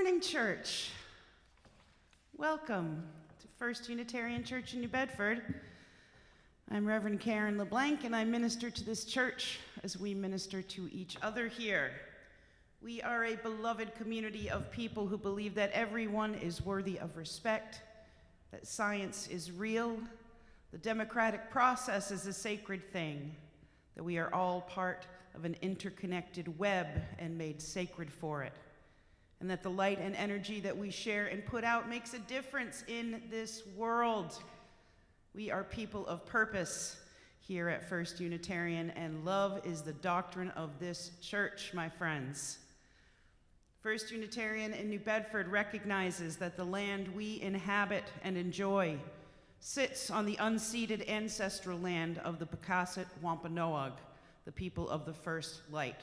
morning, church. Welcome to First Unitarian Church in New Bedford. I'm Reverend Karen LeBlanc, and I minister to this church as we minister to each other here. We are a beloved community of people who believe that everyone is worthy of respect, that science is real, the democratic process is a sacred thing, that we are all part of an interconnected web and made sacred for it, and that the light and energy that we share and put out makes a difference in this world. We are people of purpose here at First Unitarian, and love is the doctrine of this church, my friends. First Unitarian in New Bedford recognizes that the land we inhabit and enjoy sits on the unceded ancestral land of the Pecasset Wampanoag, the people of the first light.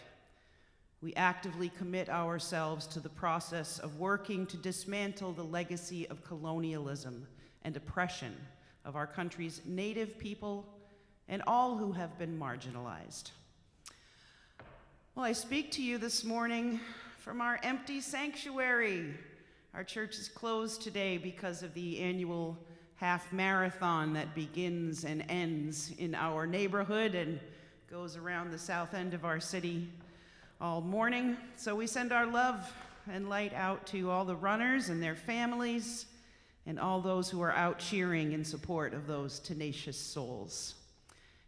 We actively commit ourselves to the process of working to dismantle the legacy of colonialism and oppression of our country's native people and all who have been marginalized. Well, I speak to you this morning from our empty sanctuary. Our church is closed today because of the annual half marathon that begins and ends in our neighborhood and goes around the south end of our city all morning. So we send our love and light out to all the runners and their families and all those who are out cheering in support of those tenacious souls.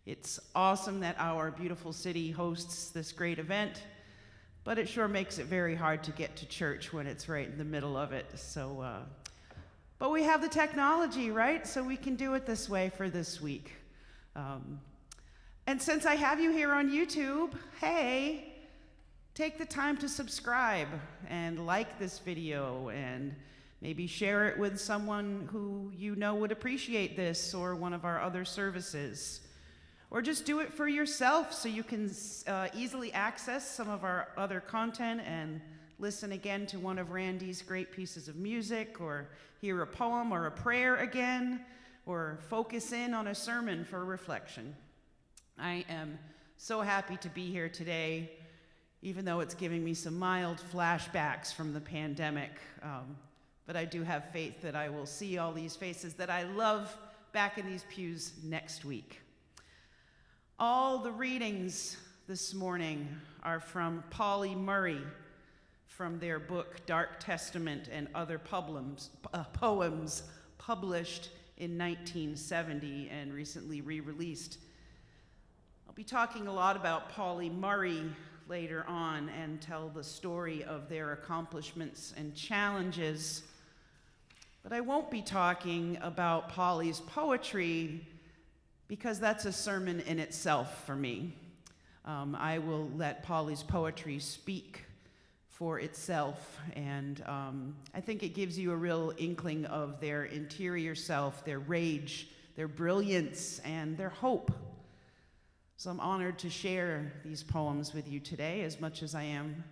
It's awesome that our beautiful city hosts this great event, but it sure makes it very hard to get to church when it's right in the middle of it. But we have the technology, right? So we can do it this way for this week. And since I have you here on YouTube, hey, take the time to subscribe and like this video and maybe share it with someone who you know would appreciate this or one of our other services. Or just do it for yourself so you can easily access some of our other content and listen again to one of Randy's great pieces of music, or hear a poem or a prayer again, or focus in on a sermon for reflection. I am so happy to be here today, even though it's giving me some mild flashbacks from the pandemic. But I do have faith that I will see all these faces that I love back in these pews next week. All the readings this morning are from Pauli Murray, from their book Dark Testament and Other Poems, published in 1970 and recently re-released. I'll be talking a lot about Pauli Murray later on and tell the story of their accomplishments and challenges. But I won't be talking about Pauli's poetry because that's a sermon in itself for me. I will let Pauli's poetry speak for itself, and I think it gives you a real inkling of their interior self, their rage, their brilliance, and their hope. So I'm honored to share these poems with you today, as much as I am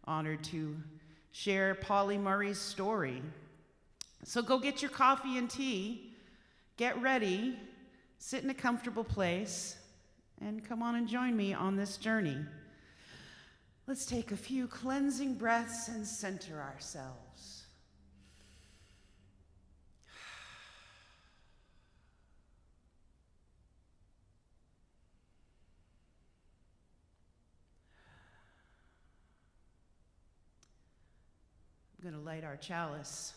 honored to share Pauli Murray's story. So go get your coffee and tea, get ready, sit in a comfortable place, and come on and join me on this journey. Let's take a few cleansing breaths and center ourselves. I'm going to light our chalice.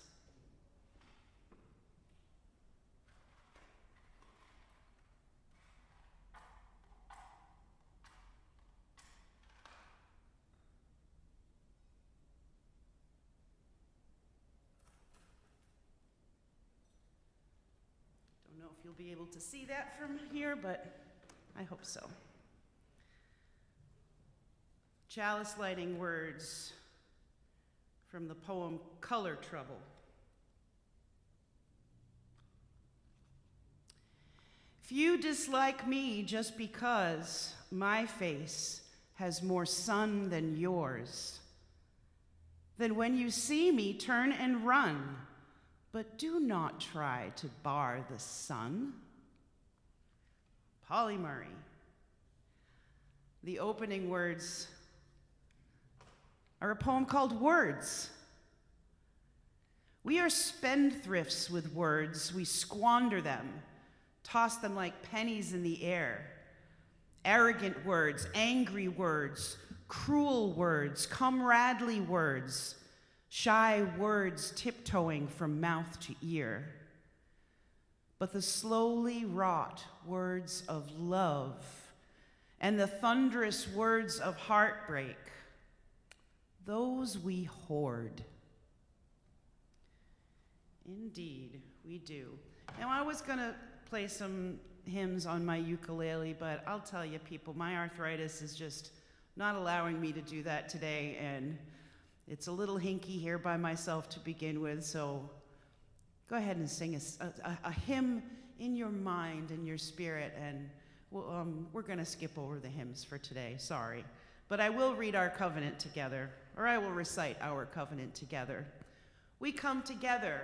Don't know if you'll be able to see that from here, but I hope so. Chalice lighting words from the poem Color Trouble. Few dislike me just because my face has more sun than yours. Then when you see me, turn and run, but do not try to bar the sun. Pauli Murray. The opening words are a poem called Words. We are spendthrifts with words. We squander them, toss them like pennies in the air. Arrogant words, angry words, cruel words, comradely words, shy words tiptoeing from mouth to ear. But the slowly wrought words of love and the thunderous words of heartbreak, those we hoard. Indeed, we do. Now, I was going to play some hymns on my ukulele, but I'll tell you, people, my arthritis is just not allowing me to do that today, and it's a little hinky here by myself to begin with, so go ahead and sing a hymn in your mind and your spirit, and we're going to skip over the hymns for today, sorry. But I will read our covenant together, or I will recite our covenant together. We come together.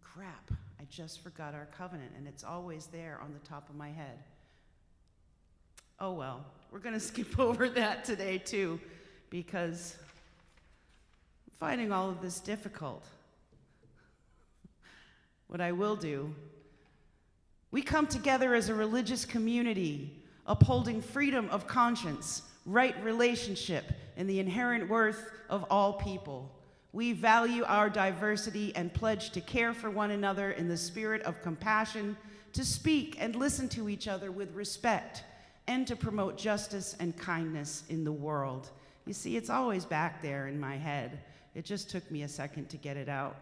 Crap, I just forgot our covenant, and it's always there on the top of my head. Oh well, we're going to skip over that today too, because I'm finding all of this difficult. What I will do, we come together as a religious community, upholding freedom of conscience, right relationship, and the inherent worth of all people. We value our diversity and pledge to care for one another in the spirit of compassion, to speak and listen to each other with respect, and to promote justice and kindness in the world. You see, it's always back there in my head. It just took me a second to get it out,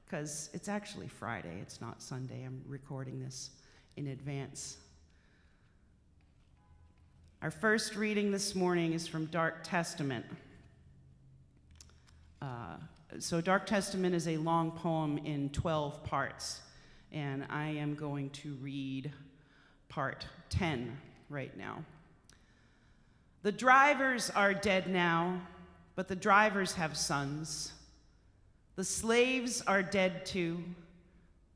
because it's actually Friday, it's not Sunday. I'm recording this in advance. Our first reading this morning is from Dark Testament. So Dark Testament is a long poem in 12 parts, and I am going to read part 10 right now. The drivers are dead now, but the drivers have sons. The slaves are dead too,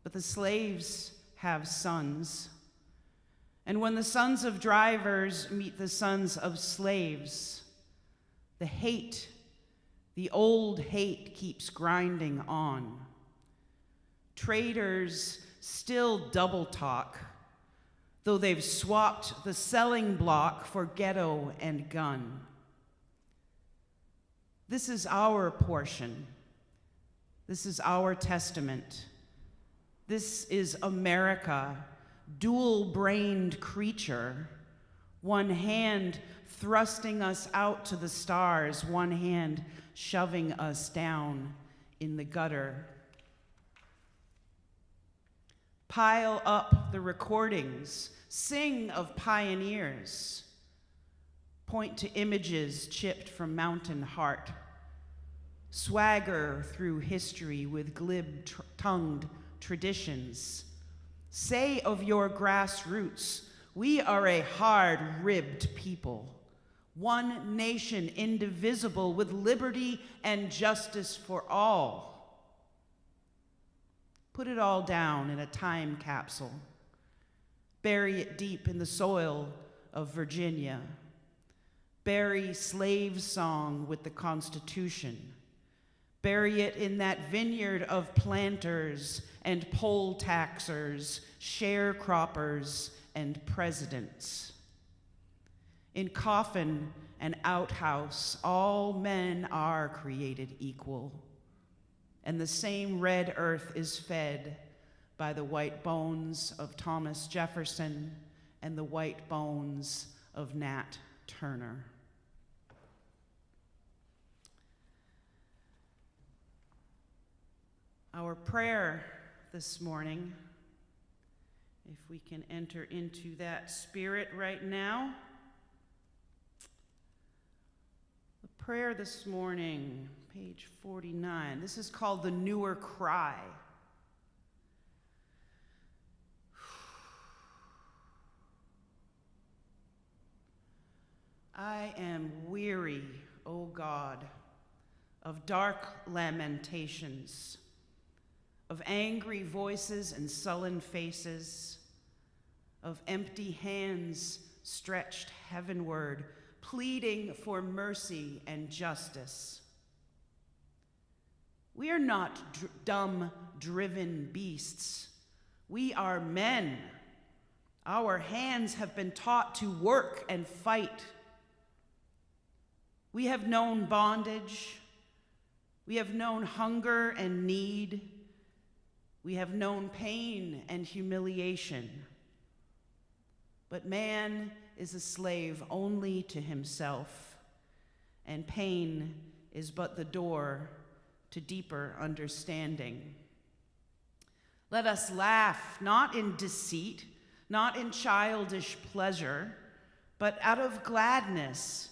but the slaves have sons. And when the sons of drivers meet the sons of slaves, the old hate keeps grinding on. Traitors still double talk, though they've swapped the selling block for ghetto and gun. This is our portion. This is our testament. This is America, dual-brained creature, one hand thrusting us out to the stars, one hand shoving us down in the gutter. Pile up the recordings, sing of pioneers, point to images chipped from mountain heart, swagger through history with glib-tongued traditions. Say of your grassroots, we are a hard-ribbed people, one nation indivisible with liberty and justice for all. Put it all down in a time capsule. Bury it deep in the soil of Virginia. Bury slave song with the Constitution. Bury it in that vineyard of planters and poll taxers, sharecroppers, and presidents. In coffin and outhouse, all men are created equal, and the same red earth is fed by the white bones of Thomas Jefferson and the white bones of Nat Turner. Our prayer this morning, if we can enter into that spirit right now. The prayer this morning, page 49, this is called the Newer Cry. I am weary, O God, of dark lamentations, of angry voices and sullen faces, of empty hands stretched heavenward, pleading for mercy and justice. We are not dumb, driven beasts. We are men. Our hands have been taught to work and fight. We have known bondage. We have known hunger and need. We have known pain and humiliation. But man is a slave only to himself, and pain is but the door to deeper understanding. Let us laugh, not in deceit, not in childish pleasure, but out of gladness,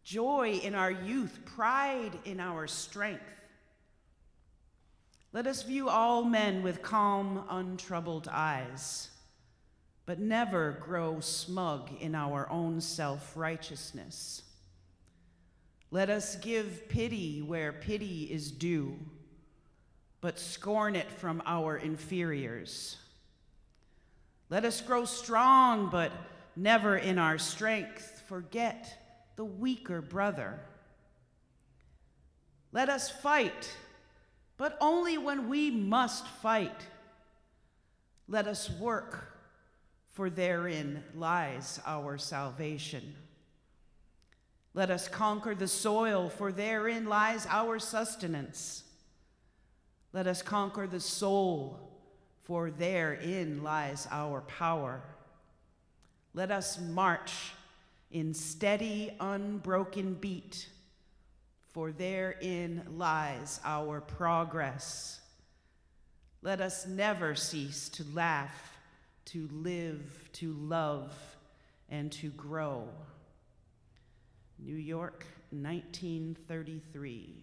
joy in our youth, pride in our strength. Let us view all men with calm, untroubled eyes, but never grow smug in our own self-righteousness. Let us give pity where pity is due, but scorn it from our inferiors. Let us grow strong, but never in our strength forget the weaker brother. Let us fight, but only when we must fight. Let us work, for therein lies our salvation. Let us conquer the soil, for therein lies our sustenance. Let us conquer the soul, for therein lies our power. Let us march in steady, unbroken beat, for therein lies our progress. Let us never cease to laugh, to live, to love, and to grow. New York, 1933.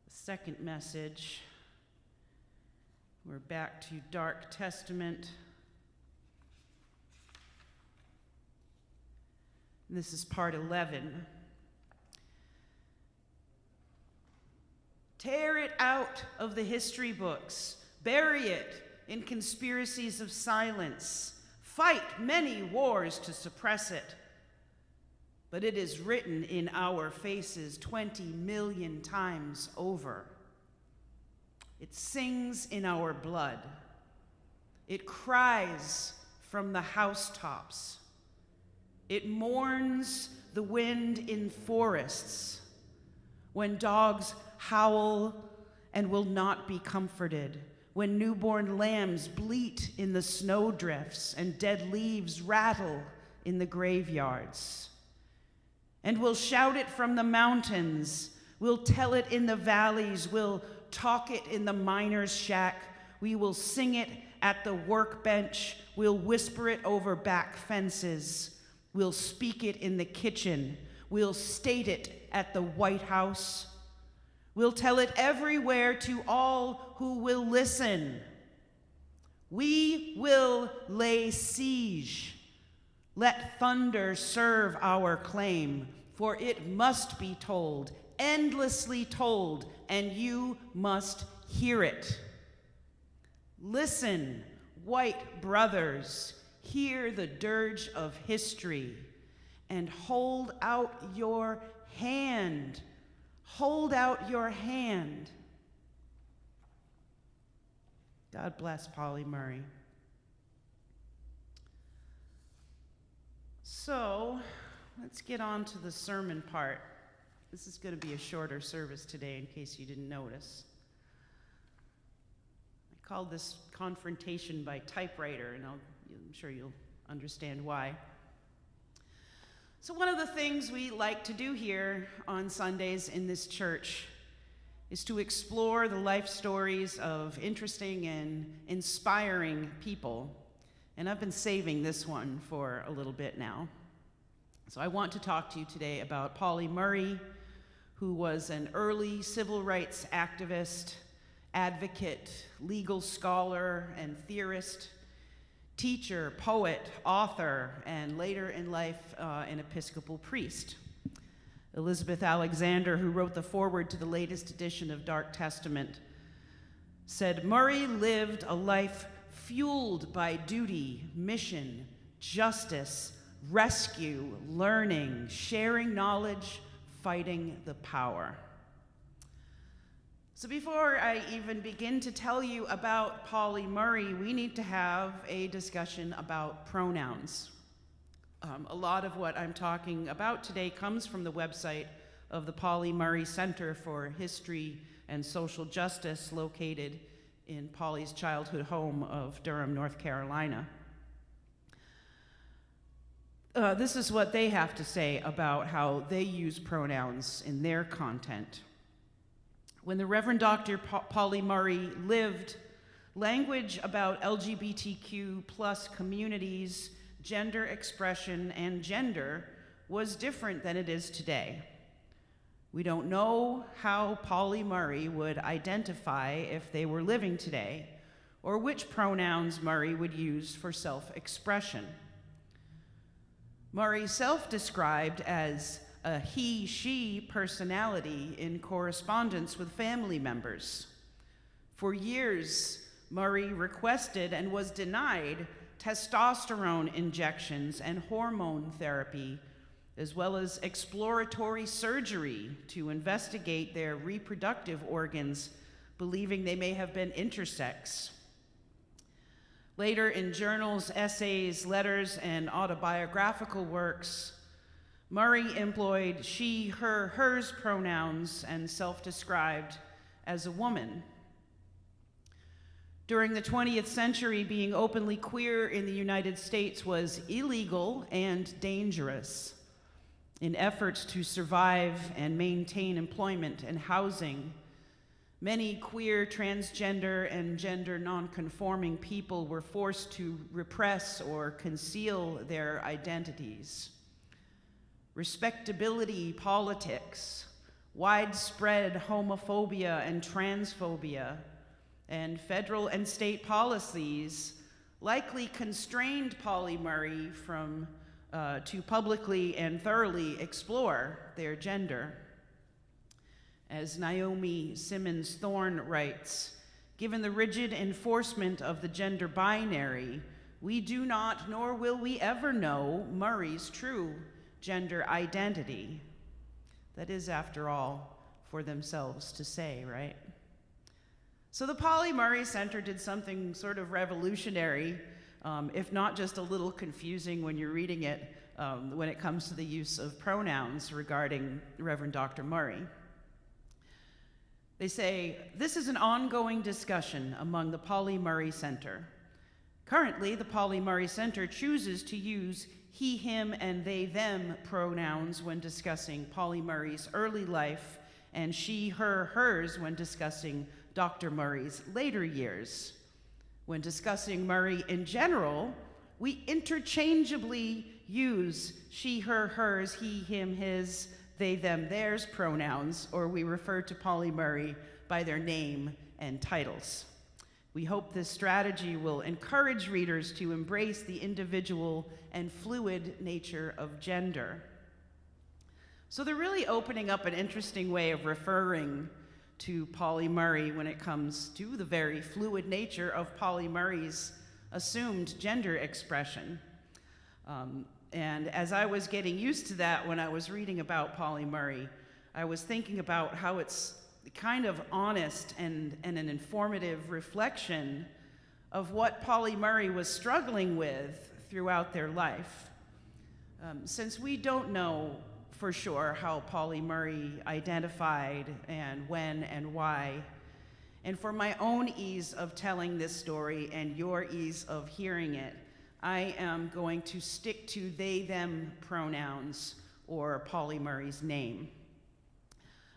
The second message, we're back to Dark Testament. This is part 11. Tear it out of the history books. Bury it in conspiracies of silence. Fight many wars to suppress it. But it is written in our faces 20 million times over. It sings in our blood. It cries from the housetops. It mourns the wind in forests, when dogs howl and will not be comforted, when newborn lambs bleat in the snowdrifts and dead leaves rattle in the graveyards. And we'll shout it from the mountains, we'll tell it in the valleys, we'll talk it in the miner's shack, we will sing it at the workbench, we'll whisper it over back fences, we'll speak it in the kitchen. We'll state it at the White House. We'll tell it everywhere to all who will listen. We will lay siege. Let thunder serve our claim, for it must be told, endlessly told, and you must hear it. Listen, white brothers, hear the dirge of history, and hold out your hand. Hold out your hand. God bless Pauli Murray. So, let's get on to the sermon part. This is going to be a shorter service today, in case you didn't notice. I called this Confrontation by Typewriter, and I'm sure you'll understand why. So one of the things we like to do here on Sundays in this church is to explore the life stories of interesting and inspiring people. And I've been saving this one for a little bit now. So I want to talk to you today about Pauli Murray, who was an early civil rights activist, advocate, legal scholar, and theorist, teacher, poet, author, and later in life, an Episcopal priest. Elizabeth Alexander, who wrote the foreword to the latest edition of Dark Testament, said, "Murray lived a life fueled by duty, mission, justice, rescue, learning, sharing knowledge, fighting the power. So before I even begin to tell you about Pauli Murray, we need to have a discussion about pronouns. A lot of what I'm talking about today comes from the website of the Pauli Murray Center for History and Social Justice, located in Pauli's childhood home of Durham, North Carolina. This is what they have to say about how they use pronouns in their content. When the Reverend Dr. Pauli Murray lived, language about LGBTQ plus communities, gender expression, and gender was different than it is today. We don't know how Pauli Murray would identify if they were living today, or which pronouns Murray would use for self-expression. Murray self-described as a he-she personality in correspondence with family members. For years, Murray requested and was denied testosterone injections and hormone therapy, as well as exploratory surgery to investigate their reproductive organs, believing they may have been intersex. Later, in journals, essays, letters, and autobiographical works, Murray employed she, her, hers pronouns and self-described as a woman. During the 20th century, being openly queer in the United States was illegal and dangerous. In efforts to survive and maintain employment and housing, many queer, transgender, and gender nonconforming people were forced to repress or conceal their identities. Respectability politics, widespread homophobia and transphobia, and federal and state policies likely constrained Pauli Murray to publicly and thoroughly explore their gender. As Naomi Simmons Thorne writes, given the rigid enforcement of the gender binary, we do not, nor will we ever know, Murray's true gender identity. That is, after all, for themselves to say, right? So the Pauli Murray Center did something sort of revolutionary, if not just a little confusing when you're reading it, when it comes to the use of pronouns regarding Reverend Dr. Murray. They say, this is an ongoing discussion among the Pauli Murray Center. Currently, the Pauli Murray Center chooses to use he, him, and they, them pronouns when discussing Pauli Murray's early life, and she, her, hers when discussing Dr. Murray's later years. When discussing Murray in general, we interchangeably use she, her, hers, he, him, his, they, them, theirs pronouns, or we refer to Pauli Murray by their name and titles. We hope this strategy will encourage readers to embrace the individual and fluid nature of gender. So they're really opening up an interesting way of referring to Pauli Murray when it comes to the very fluid nature of Pauli Murray's assumed gender expression. And as I was getting used to that when I was reading about Pauli Murray, I was thinking about how it's kind of honest and an informative reflection of what Pauli Murray was struggling with throughout their life. Since we don't know for sure how Pauli Murray identified and when and why, and for my own ease of telling this story and your ease of hearing it, I am going to stick to they, them pronouns or Pauli Murray's name.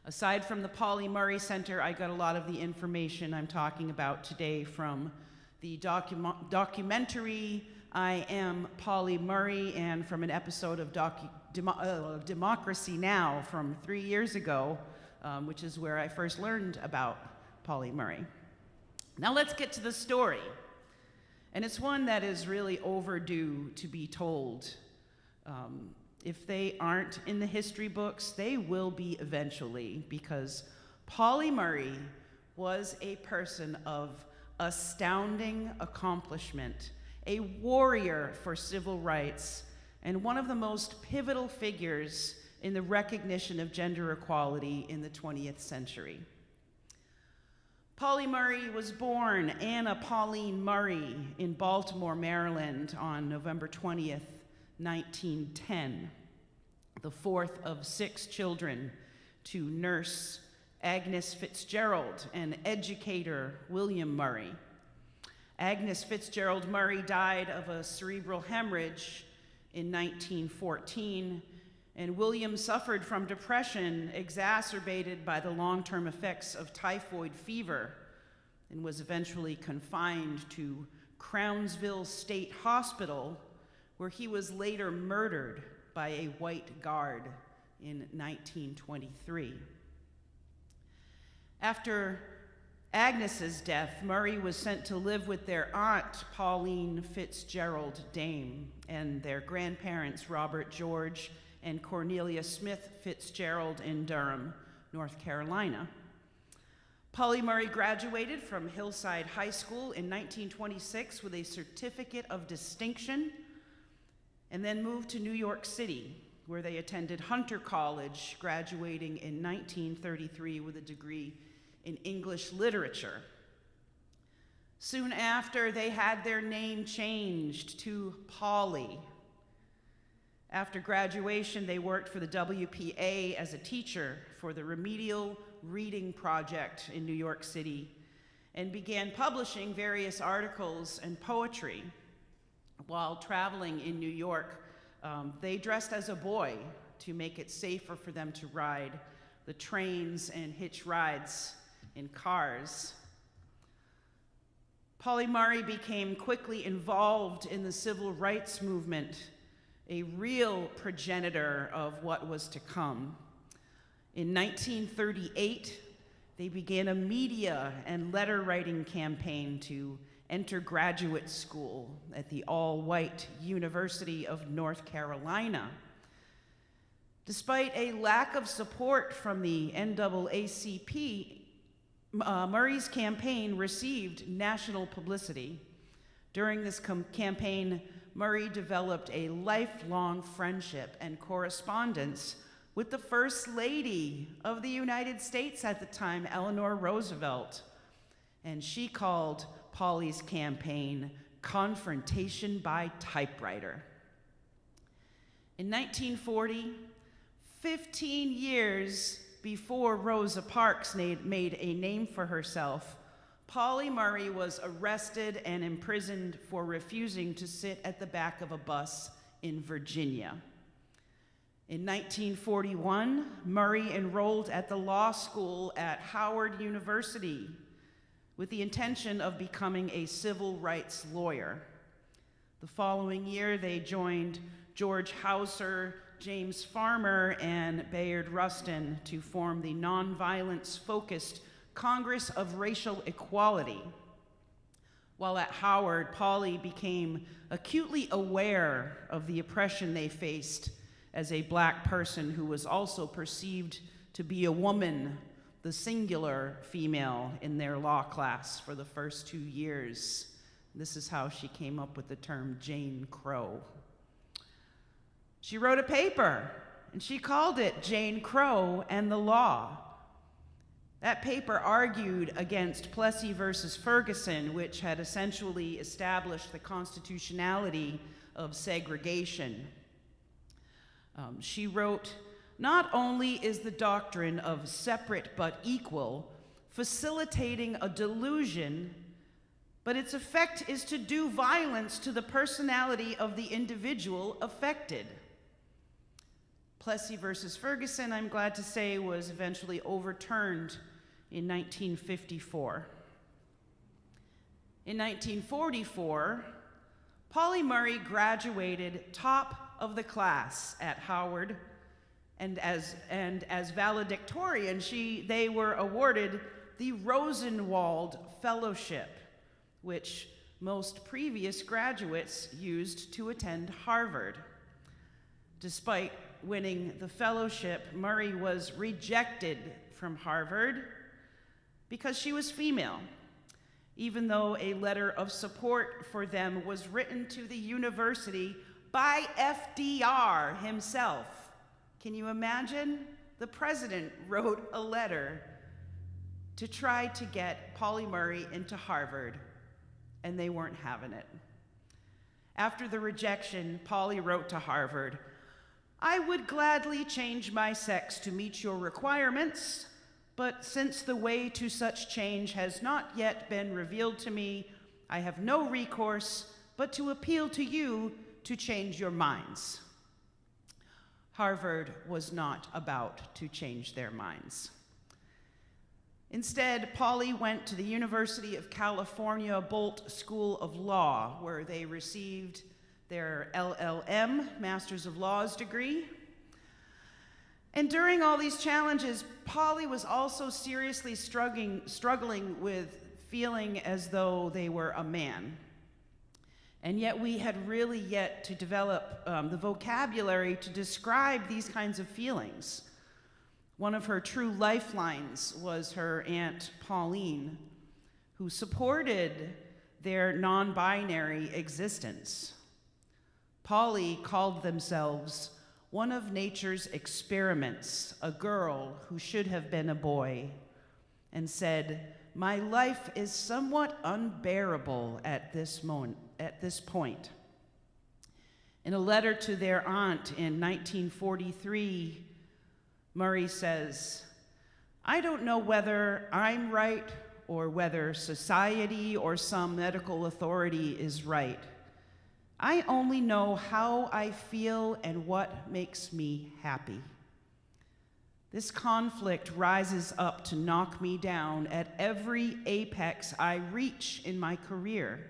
Aside from the Pauli Murray Center, I got a lot of the information I'm talking about today from the documentary I Am Pauli Murray, and from an episode of Democracy Now! From 3 years ago, which is where I first learned about Pauli Murray. Now let's get to the story. And it's one that is really overdue to be told. If they aren't in the history books, they will be eventually, because Pauli Murray was a person of astounding accomplishment a warrior for civil rights, and one of the most pivotal figures in the recognition of gender equality in the 20th century. Pauli Murray was born Anna Pauline Murray in Baltimore, Maryland on November 20th, 1910, the fourth of 6 children to nurse Agnes Fitzgerald and educator William Murray. Agnes Fitzgerald Murray died of a cerebral hemorrhage in 1914, and William suffered from depression exacerbated by the long-term effects of typhoid fever and was eventually confined to Crownsville State Hospital, where he was later murdered by a white guard in 1923. After Agnes's death, Murray was sent to live with their aunt, Pauline Fitzgerald Dame, and their grandparents, Robert George and Cornelia Smith Fitzgerald, in Durham, North Carolina. Pauli Murray graduated from Hillside High School in 1926 with a Certificate of Distinction, and then moved to New York City, where they attended Hunter College, graduating in 1933 with a degree in English literature. Soon after, they had their name changed to Pauli. After graduation, they worked for the WPA as a teacher for the Remedial Reading Project in New York City and began publishing various articles and poetry. While traveling in New York, they dressed as a boy to make it safer for them to ride the trains and hitch rides in cars. Pauli Murray became quickly involved in the civil rights movement, a real progenitor of what was to come. In 1938, they began a media and letter writing campaign to enter graduate school at the all-white University of North Carolina. Despite a lack of support from the NAACP, Murray's campaign received national publicity. During this campaign, Murray developed a lifelong friendship and correspondence with the First Lady of the United States at the time, Eleanor Roosevelt, and she called Pauli's campaign Confrontation by Typewriter. In 1940, 15 years before Rosa Parks made a name for herself, Pauli Murray was arrested and imprisoned for refusing to sit at the back of a bus in Virginia. In 1941, Murray enrolled at the law school at Howard University with the intention of becoming a civil rights lawyer. The following year, they joined George Hauser, James Farmer, and Bayard Rustin to form the nonviolence-focused Congress of Racial Equality. While at Howard, Pauli became acutely aware of the oppression they faced as a Black person who was also perceived to be a woman, the singular female, in their law class for the first 2 years. This is how she came up with the term Jane Crow. She wrote a paper, and she called it Jane Crow and the Law. That paper argued against Plessy versus Ferguson, which had essentially established the constitutionality of segregation. She wrote, "Not only is the doctrine of separate but equal facilitating a delusion, but its effect is to do violence to the personality of the individual affected." Plessy versus Ferguson, I'm glad to say, was eventually overturned in 1954. In 1944, Pauli Murray graduated top of the class at Howard, and as valedictorian, they were awarded the Rosenwald Fellowship, which most previous graduates used to attend Harvard. Despite winning the fellowship, Murray was rejected from Harvard because she was female, even though a letter of support for them was written to the university by FDR himself. Can you imagine? The president wrote a letter to try to get Pauli Murray into Harvard, and they weren't having it. After the rejection, Pauli wrote to Harvard, "I would gladly change my sex to meet your requirements, but since the way to such change has not yet been revealed to me, I have no recourse but to appeal to you to change your minds." Harvard was not about to change their minds. Instead, Pauli went to the University of California Bolt School of Law, where they received their LLM, Master's of Laws degree. And during all these challenges, Pauli was also seriously struggling with feeling as though they were a man. And yet we had really yet to develop the vocabulary to describe these kinds of feelings. One of her true lifelines was her Aunt Pauline, who supported their non-binary existence. Pauli called themselves one of nature's experiments, a girl who should have been a boy, and said, "My life is somewhat unbearable at this point. In a letter to their aunt in 1943, Murray says, "I don't know whether I'm right or whether society or some medical authority is right. I only know how I feel and what makes me happy. This conflict rises up to knock me down at every apex I reach in my career.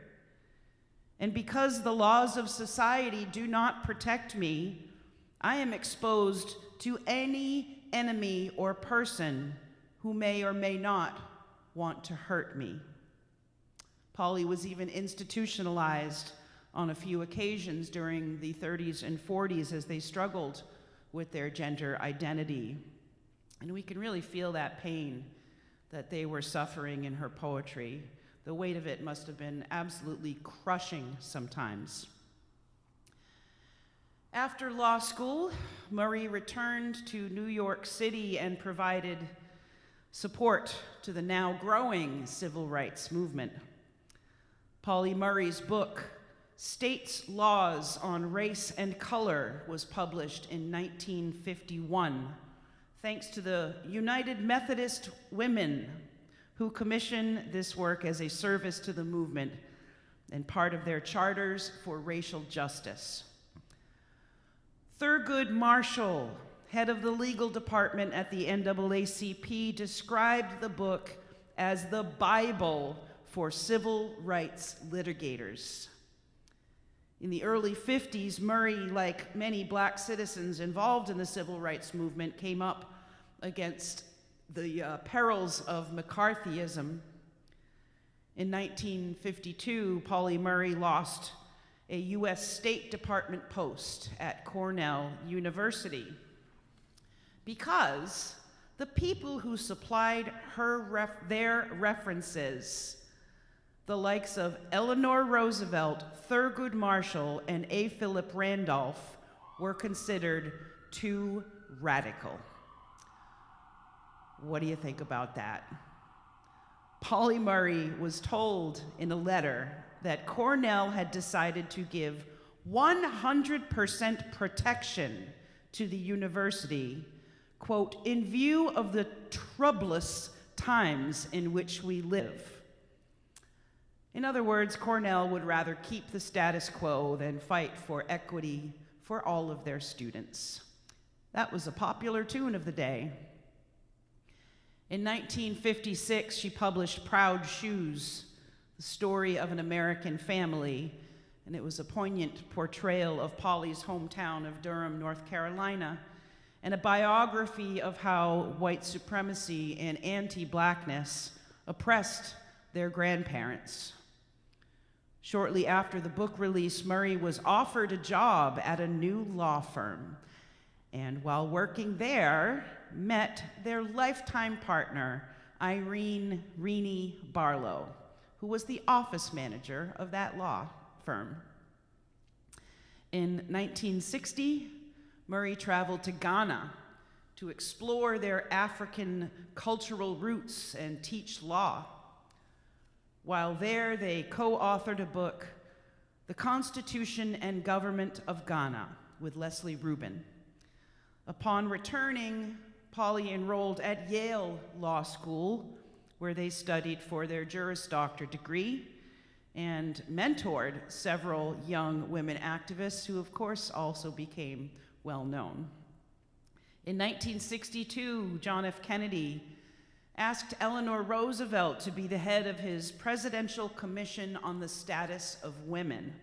And because the laws of society do not protect me, I am exposed to any enemy or person who may or may not want to hurt me." Pauli was even institutionalized on a few occasions during the 30s and 40s as they struggled with their gender identity. And we can really feel that pain that they were suffering in her poetry. The weight of it must have been absolutely crushing sometimes. After law school, Murray returned to New York City and provided support to the now growing civil rights movement. Pauli Murray's book, States' Laws on Race and Color, was published in 1951, thanks to the United Methodist Women, who commissioned this work as a service to the movement and part of their charters for racial justice. Thurgood Marshall, head of the legal department at the NAACP, described the book as the Bible for civil rights litigators. In the early 50s, Murray, like many Black citizens involved in the civil rights movement, came up against the perils of McCarthyism. In 1952, Pauli Murray lost a U.S. State Department post at Cornell University because the people who supplied their references, the likes of Eleanor Roosevelt, Thurgood Marshall, and A. Philip Randolph, were considered too radical. What do you think about that? Pauli Murray was told in a letter that Cornell had decided to give 100% protection to the university, quote, "in view of the troublous times in which we live." In other words, Cornell would rather keep the status quo than fight for equity for all of their students. That was a popular tune of the day. In 1956, she published Proud Shoes, the story of an American family, and it was a poignant portrayal of Pauli's hometown of Durham, North Carolina, and a biography of how white supremacy and anti-Blackness oppressed their grandparents. Shortly after the book release, Murray was offered a job at a new law firm, and while working there, met their lifetime partner, Irene "Reenie" Barlow, who was the office manager of that law firm. In 1960, Murray traveled to Ghana to explore their African cultural roots and teach law. While there, they co-authored a book, The Constitution and Government of Ghana, with Leslie Rubin. Upon returning, Pauli enrolled at Yale Law School, where they studied for their Juris Doctor degree and mentored several young women activists who, of course, also became well known. In 1962, John F. Kennedy asked Eleanor Roosevelt to be the head of his Presidential Commission on the Status of Women.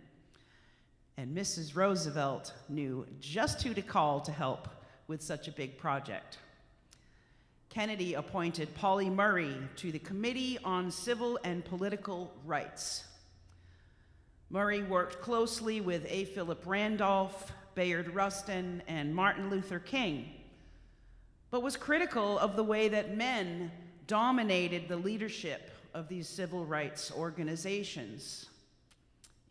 And Mrs. Roosevelt knew just who to call to help with such a big project. Kennedy appointed Pauli Murray to the Committee on Civil and Political Rights. Murray worked closely with A. Philip Randolph, Bayard Rustin, and Martin Luther King, but was critical of the way that men dominated the leadership of these civil rights organizations.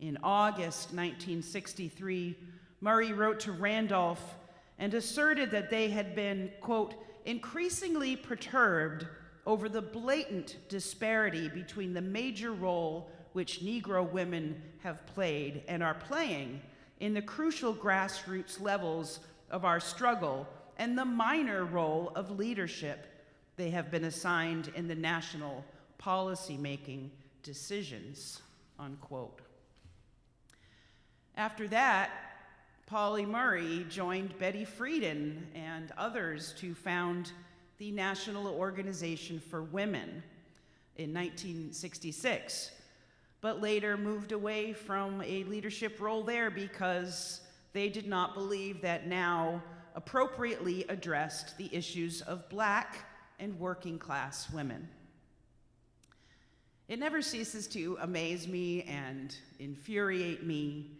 In August 1963, Murray wrote to Randolph and asserted that they had been, quote, increasingly perturbed over the blatant disparity between the major role which Negro women have played and are playing in the crucial grassroots levels of our struggle and the minor role of leadership they have been assigned in the national policy-making decisions, unquote. After that, Pauli Murray joined Betty Friedan and others to found the National Organization for Women in 1966, but later moved away from a leadership role there because they did not believe that now appropriately addressed the issues of Black and working class women. It never ceases to amaze me and infuriate me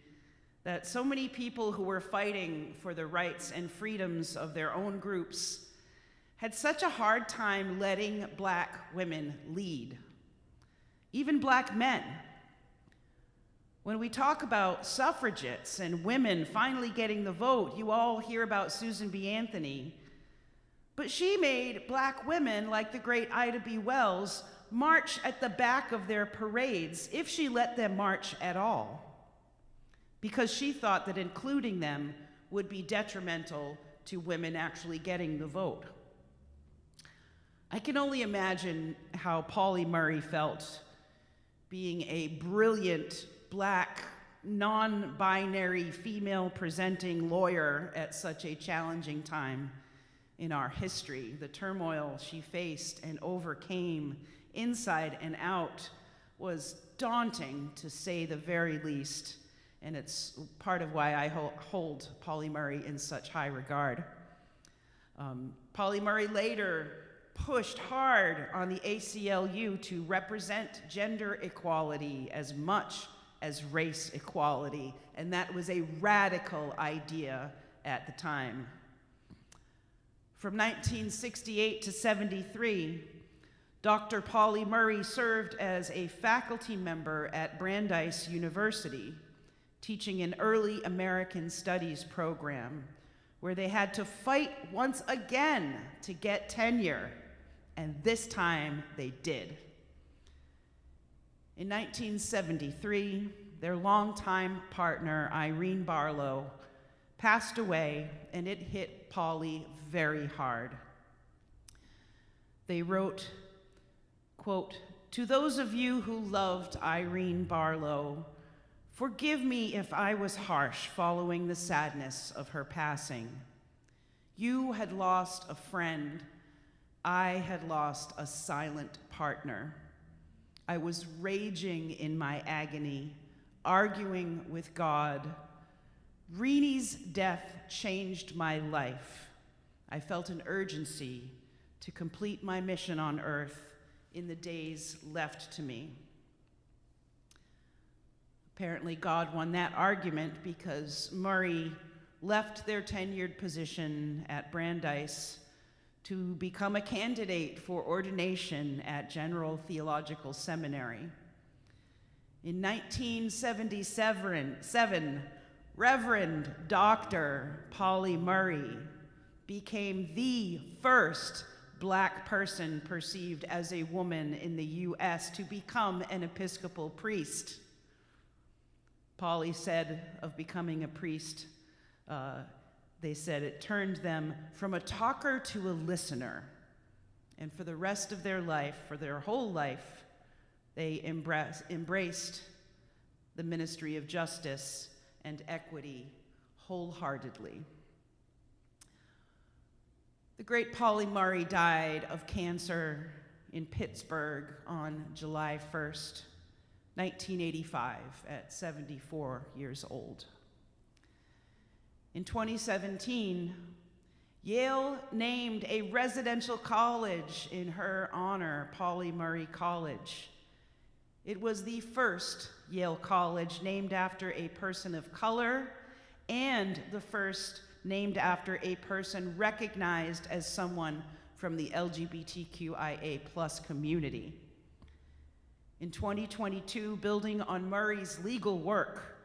that so many people who were fighting for the rights and freedoms of their own groups had such a hard time letting Black women lead, even Black men. When we talk about suffragettes and women finally getting the vote, you all hear about Susan B. Anthony, but she made Black women like the great Ida B. Wells march at the back of their parades, if she let them march at all, because she thought that including them would be detrimental to women actually getting the vote. I can only imagine how Pauli Murray felt being a brilliant Black, non-binary, female-presenting lawyer at such a challenging time in our history. The turmoil she faced and overcame inside and out was daunting, to say the very least, and it's part of why I hold Pauli Murray in such high regard. Pauli Murray later pushed hard on the ACLU to represent gender equality as much as race equality, and that was a radical idea at the time. From 1968 to 73, Dr. Pauli Murray served as a faculty member at Brandeis University, teaching an early American studies program where they had to fight once again to get tenure, and this time they did. In 1973, their longtime partner, Irene Barlow, passed away, and it hit Pauli very hard. They wrote, quote, "To those of you who loved Irene Barlow, forgive me if I was harsh following the sadness of her passing. You had lost a friend. I had lost a silent partner. I was raging in my agony, arguing with God. Renee's death changed my life. I felt an urgency to complete my mission on earth in the days left to me." Apparently, God won that argument because Murray left their tenured position at Brandeis to become a candidate for ordination at General Theological Seminary. In 1977, Reverend Dr. Pauli Murray became the first Black person perceived as a woman in the U.S. to become an Episcopal priest. Pauli said of becoming a priest, they said it turned them from a talker to a listener. And for the rest of their life, for their whole life, they embraced the ministry of justice and equity wholeheartedly. The great Pauli Murray died of cancer in Pittsburgh on July 1st, 1985, at 74 years old. In 2017, Yale named a residential college in her honor, Pauli Murray College. It was the first Yale College named after a person of color and the first named after a person recognized as someone from the LGBTQIA+ community. In 2022, building on Murray's legal work,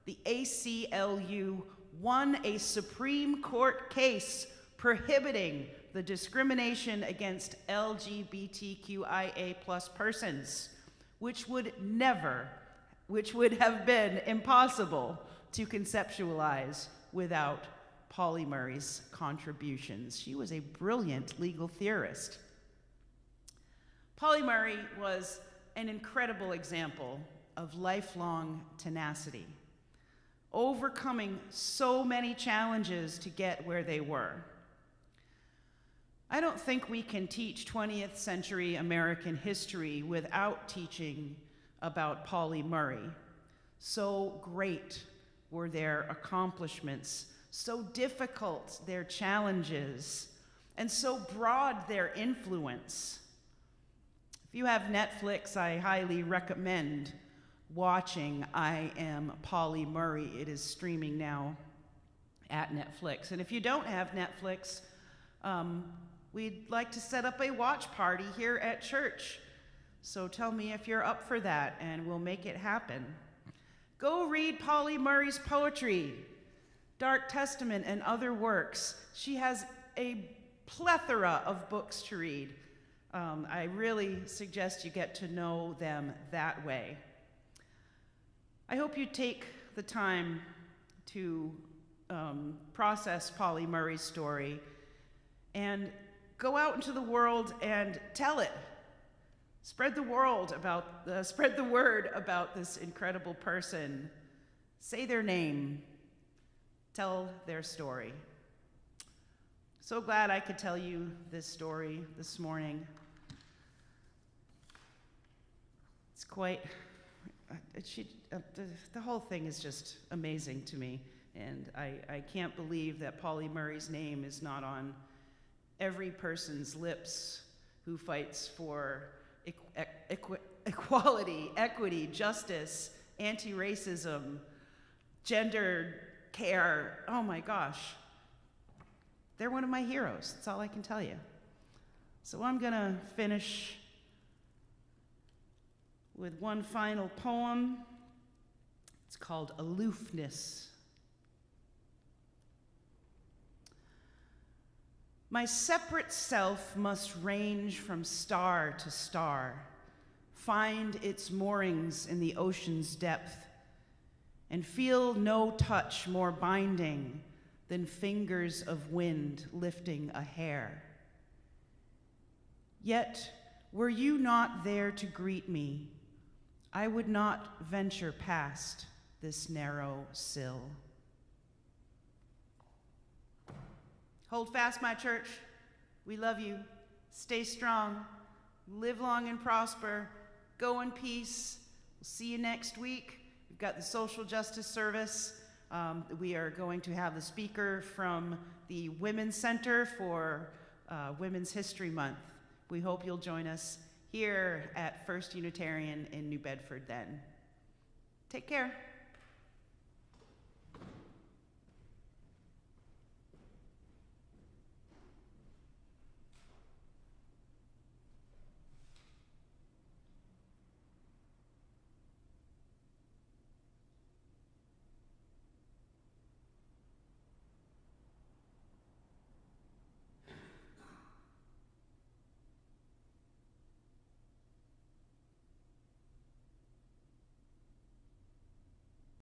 the ACLU won a Supreme Court case prohibiting the discrimination against LGBTQIA+ persons, which would have been impossible to conceptualize without Pauli Murray's contributions. She was a brilliant legal theorist. Pauli Murray was an incredible example of lifelong tenacity, overcoming so many challenges to get where they were. I don't think we can teach 20th century American history without teaching about Pauli Murray. So great were their accomplishments, so difficult their challenges, and so broad their influence. If you have Netflix, I highly recommend watching I Am Pauli Murray. It is streaming now at Netflix. And if you don't have Netflix, we'd like to set up a watch party here at church. So tell me if you're up for that, and we'll make it happen. Go read Pauli Murray's poetry, Dark Testament, and other works. She has a plethora of books to read. I really suggest you get to know them that way. I hope you take the time to process Pauli Murray's story and go out into the world and tell it. Spread the word about this incredible person. Say their name. Tell their story. So glad I could tell you this story this morning. It's quite, the whole thing is just amazing to me, and I can't believe that Pauli Murray's name is not on every person's lips who fights for equality, equity, justice, anti-racism, gender care. Oh my gosh. They're one of my heroes. That's all I can tell you. So I'm going to finish with one final poem. It's called Aloofness. My separate self must range from star to star, find its moorings in the ocean's depth, and feel no touch more binding than fingers of wind lifting a hair. Yet, were you not there to greet me, I would not venture past this narrow sill. Hold fast, my church. We love you. Stay strong. Live long and prosper. Go in peace. We'll see you next week. We've got the social justice service. We are going to have the speaker from the Women's Center for Women's History Month. We hope you'll join us here at First Unitarian in New Bedford then. Take care.